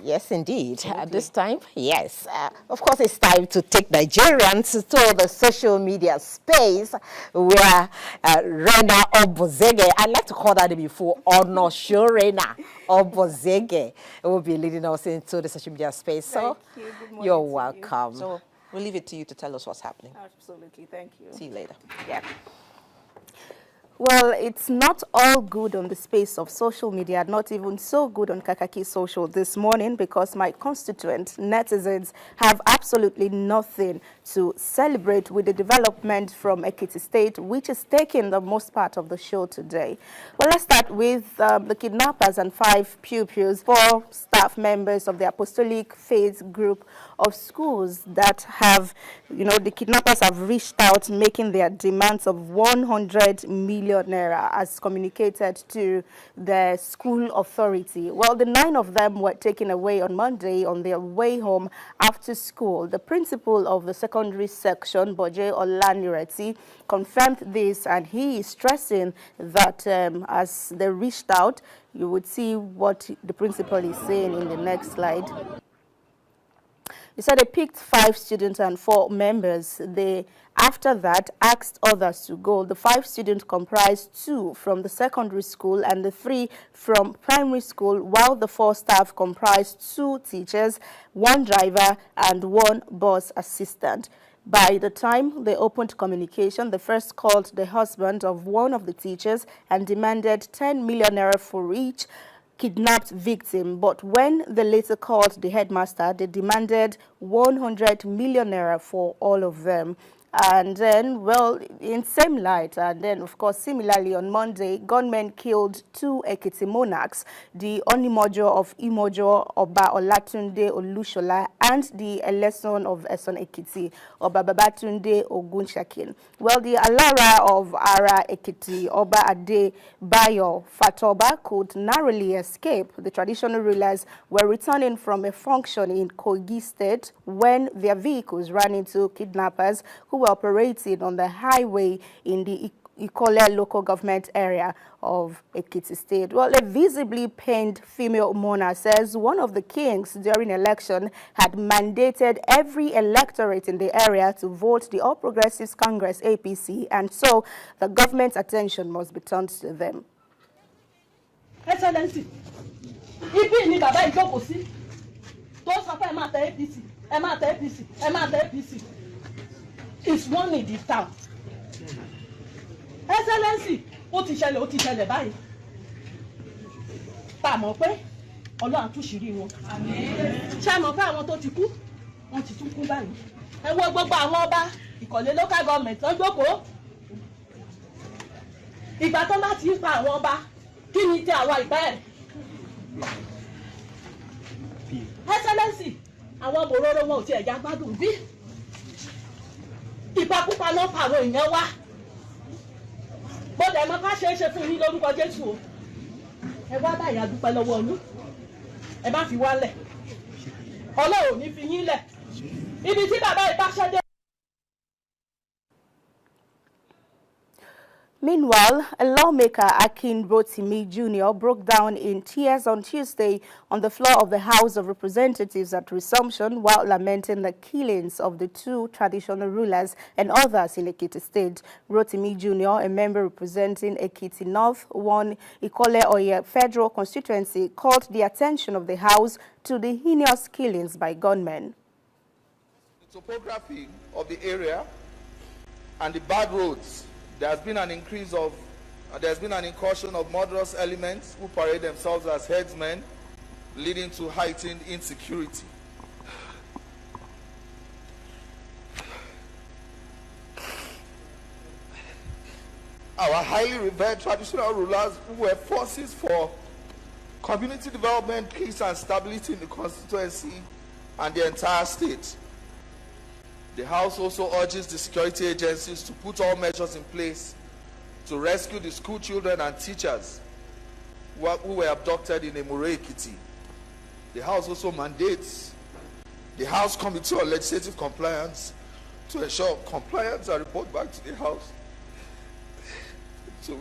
Yes, indeed. At this time, yes. Of course, it's time to take Nigerians to the social media space where Rena Obozeghie, I'd like to call that name before, Onoshiorena Obozeghie, will be leading us into the social media space. So, Thank you. Good morning. You're welcome. So, we'll leave it to you to tell us what's happening. Absolutely. Thank you. See you later. Yeah. Well, it's not all good on the space of social media, not even so good on Kakaaki Social this morning, because my constituent netizens have absolutely nothing to celebrate with the development from Ekiti State, which is taking the most part of the show today. Well, let's start with the kidnappers and 5 pupils, 4 staff members of the Apostolic Faith group of schools that have, the kidnappers have reached out, making their demands of 100 million naira as communicated to the school authority. Well, the 9 of them were taken away on Monday on their way home after school. The principal of the secondary section, Boje Olanireti, confirmed this, and he is stressing that as they reached out, you would see what the principal is saying in the next slide. He said they picked 5 students and 4 members. They, after that, asked others to go. The 5 students comprised 2 from the secondary school and the 3 from primary school, while the 4 staff comprised 2 teachers, 1 driver, and 1 bus assistant. By the time they opened communication, they first called the husband of one of the teachers and demanded 10 million naira for each kidnapped victim, but when they later called the headmaster, they demanded 100 million naira for all of them. And then, well, in same light, and then, of course, similarly on Monday, gunmen killed 2 Ekiti monarchs, the Onimojo of Imojo, Oba Olatunde Olushola, and the Eleson of Eson Ekiti, Oba Babatunde Ogunshakin. Well, the Alara of Ara Ekiti, Oba Ade Bayo Fatoba, could narrowly escape. The traditional rulers were returning from a function in Kogi State when their vehicles ran into kidnappers who were operating on the highway in the Ikole local government area of Ekiti State. Well, a visibly pained female mourner says one of the kings during election had mandated every electorate in the area to vote the All Progressives Congress APC, and so the government's attention must be turned to them. Excellency, ibi ni baba ìjókòó sí tó sọ pé ẹ máa tẹ APC, ẹ máa tẹ APC, ẹ máa tẹ APC. It's one in the town. Excellency, ó ti ṣẹlẹ̀ báyìí. Tá mọ̀ pé Ọlọ́run túṣìírí wọn. Àmín. Ṣé mọ̀ pé àwọn tó ti kú, wọ́n ti tún kú báyìí. Ẹ wo gbogbo àwọn ọba Ìkọ̀lé local government tó jókòó. Ìgbà tó bá ti ń pa àwọn ọba, kí ni ti àwa ìbẹ́ ẹ̀? Excellency, àwọn bòróró wọn ò tiẹ̀ já gbádùn bí. Ìpakúpa náà pa àwọn èèyàn wá. Bọ́dẹ̀ mọ́ ká ṣe é ṣe fún yín lórúkọ Jésù o. Ẹ wá bá ìyá dúpẹ́ lọ́wọ́ yín. Ẹ má fi wá lẹ̀. Ọlọ́run ò ní fi yín lẹ̀. Ibi tí bàbá ìbáṣẹ́ dé. Meanwhile, a lawmaker, Akin Rotimi Jr., broke down in tears on Tuesday on the floor of the House of Representatives at resumption while lamenting the killings of the 2 traditional rulers and others in Ekiti State. Rotimi Jr., a member representing Ekiti North, 1 Ikole Oye federal constituency, called the attention of the House to the heinous killings by gunmen. The topography of the area and the bad roads, there's been an incursion of murderous elements who parade themselves as headsmen, leading to heightened insecurity. Our highly revered traditional rulers who were forces for community development, peace and stability in the constituency and the entire state. The House also urges the security agencies to put all measures in place to rescue the school children and teachers who were abducted in Emure Ekiti. The House also mandates the House Committee on Legislative Compliance to ensure compliance and report back to the House. So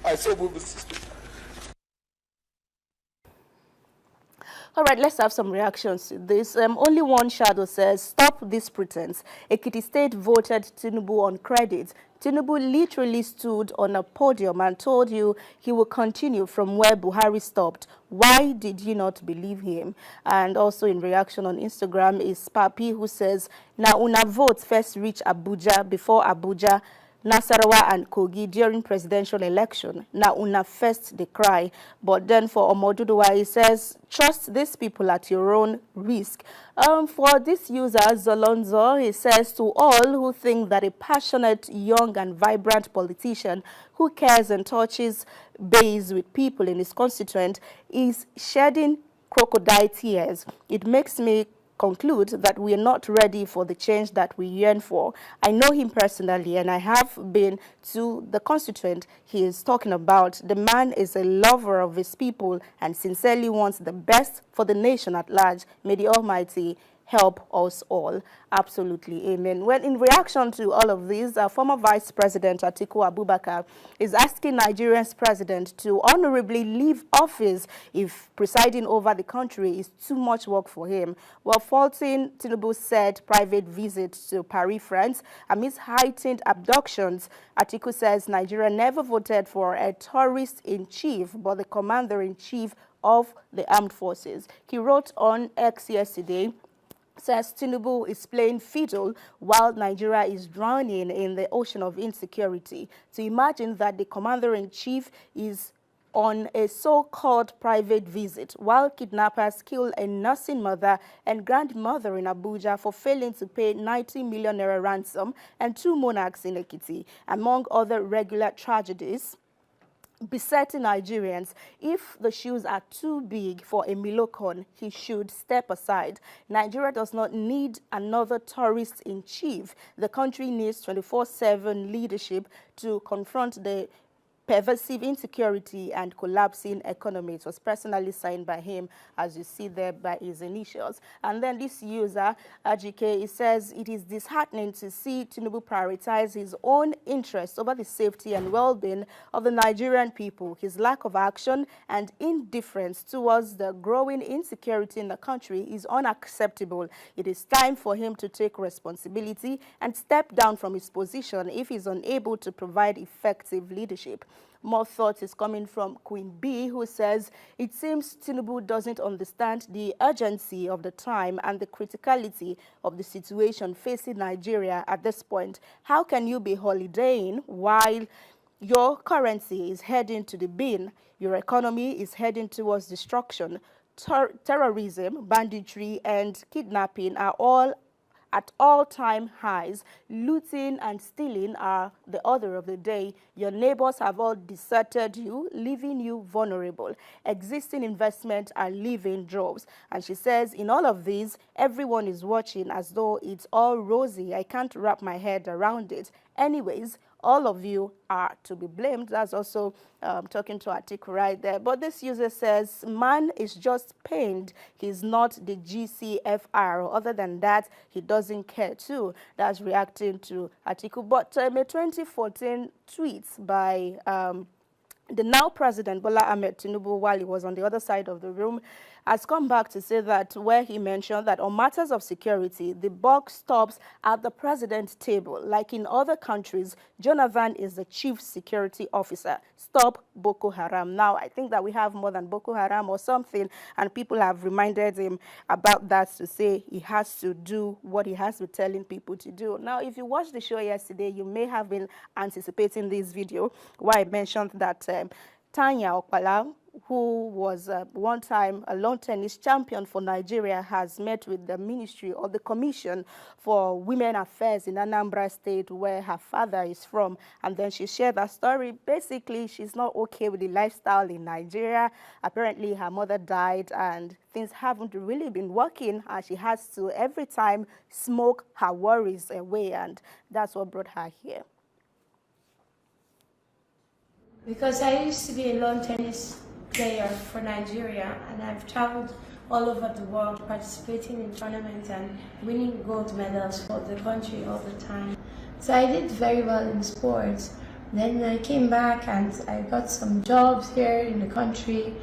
I so move the system. All right, let's have some reactions to this. Only one shadow says, stop this pretense. Ekiti State voted Tinubu on credit. Tinubu literally stood on a podium and told you he will continue from where Buhari stopped. Why did you not believe him? And also in reaction on Instagram is Papi, who says, now una vote first reach Abuja before Abuja, Nasarawa and Kogi during presidential election. Now una first they cry. But then for Omoduduwa, he says, trust these people at your own risk. For this user, Zolonzo, he says, to all who think that a passionate, young and vibrant politician who cares and touches base with people in his constituent is shedding crocodile tears. It makes me conclude that we are not ready for the change that we yearn for. I know him personally and I have been to the constituent he is talking about. The man is a lover of his people and sincerely wants the best for the nation at large. May the Almighty help us all. Absolutely. Amen. Well, in reaction to all of this, former Vice President Atiku Abubakar is asking Nigeria's president to honorably leave office if presiding over the country is too much work for him. While faulting Tinubu's said private visit to Paris, France, amidst heightened abductions, Atiku says Nigeria never voted for a tourist-in-chief, but the commander-in-chief of the armed forces. He wrote on X yesterday, says Tinubu is playing fiddle while Nigeria is drowning in the ocean of insecurity. To imagine that the commander-in-chief is on a so-called private visit while kidnappers kill a nursing mother and grandmother in Abuja for failing to pay 90 million naira ransom and 2 monarchs in Ekiti, among other regular tragedies besetting Nigerians. If the shoes are too big for a Milocon, he should step aside. Nigeria does not need another tourist-in-chief. The country needs 24/7 leadership to confront the pervasive insecurity and collapsing economy. It was personally signed by him, as you see there by his initials. And then this user, Ajike, he says it is disheartening to see Tinubu prioritize his own interests over the safety and well-being of the Nigerian people. His lack of action and indifference towards the growing insecurity in the country is unacceptable. It is time for him to take responsibility and step down from his position if he is unable to provide effective leadership. More thoughts is coming from Queen B, who says, it seems Tinubu doesn't understand the urgency of the time and the criticality of the situation facing Nigeria at this point. How can you be holidaying while your currency is heading to the bin, your economy is heading towards destruction? Terrorism, banditry, and kidnapping are all at all-time highs. Looting and stealing are the order of the day. Your neighbors have all deserted you, leaving you vulnerable. Existing investments are leaving jobs. And she says, in all of these, everyone is watching as though it's all rosy. I can't wrap my head around it. Anyways, all of you are to be blamed. That's also talking to Atiku right there. But this user says, man is just pained. He's not the GCFR. Other than that, he doesn't care too. That's reacting to Atiku. But a 2014 tweet by the now President Bola Ahmed Tinubu, while he was on the other side of the room, has come back to say that where he mentioned that on matters of security, the buck stops at the president's table. Like in other countries, Jonathan is the chief security officer. Stop Boko Haram. Now, I think that we have more than Boko Haram or something, and people have reminded him about that to say he has to do what he has been telling people to do. Now, if you watched the show yesterday, you may have been anticipating this video where I mentioned that Tanya Okpala, who was one time a lawn tennis champion for Nigeria, has met with the Ministry or the Commission for Women Affairs in Anambra State, where her father is from. And then she shared that story. Basically, she's not okay with the lifestyle in Nigeria. Apparently, her mother died and things haven't really been working, and she has to every time smoke her worries away, and that's what brought her here. Because I used to be a lawn tennis player for Nigeria, and I've traveled all over the world participating in tournaments and winning gold medals for the country all the time. So I did very well in sports. Then I came back and I got some jobs here in the country,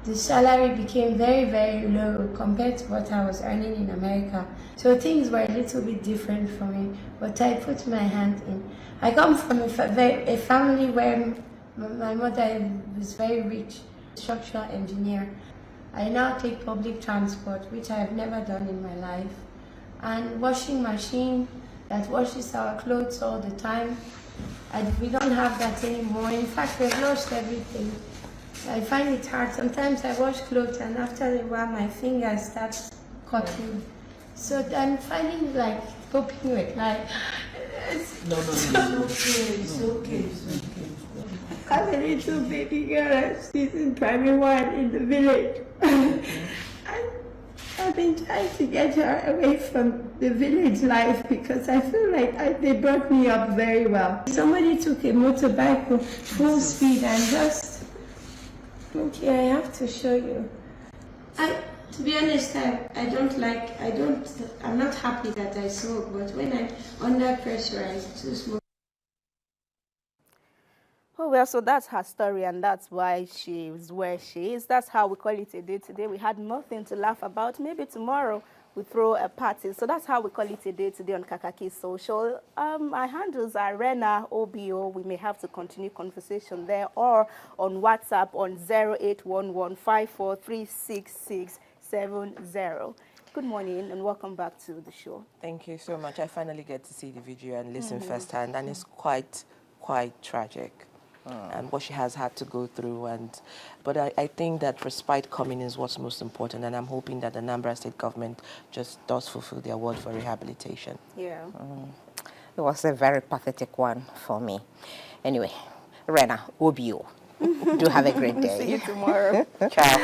the salary became very, very low compared to what I was earning in America. So things were a little bit different for me, but I put my hand in. I come from a family where my mother was very rich, structural engineer. I now take public transport, which I have never done in my life, and washing machine that washes our clothes all the time. We don't have that anymore. In fact, we've lost everything. I find it hard. Sometimes I wash clothes and after a while my fingers start cutting. So I'm finding like coping with life. No, it's okay. I have a little baby girl. She's in primary 1 in the village. I've been trying to get her away from the village life because I feel like they brought me up very well. Somebody took a motorbike full speed and just... Okay, I have to show you. To be honest, I'm not happy that I smoke, but when I'm under pressure, I do smoke. Oh, well, so that's her story, and that's why she is where she is. That's how we call it a day today. We had nothing to laugh about. Maybe tomorrow we throw a party. So that's how we call it a day today on Kakaaki Social. Our handles are Rena OBO. We may have to continue conversation there, or on WhatsApp on 0811543670. Good morning and welcome back to the show. Thank you so much. I finally get to see the video and listen firsthand, and it's quite tragic. And what she has had to go through, but I think that respite coming is what's most important, and I'm hoping that the Anambra State government just does fulfill their word for rehabilitation. Yeah. It was a very pathetic one for me. Anyway, Rena, OBO. Do have a great day. See you tomorrow. Ciao.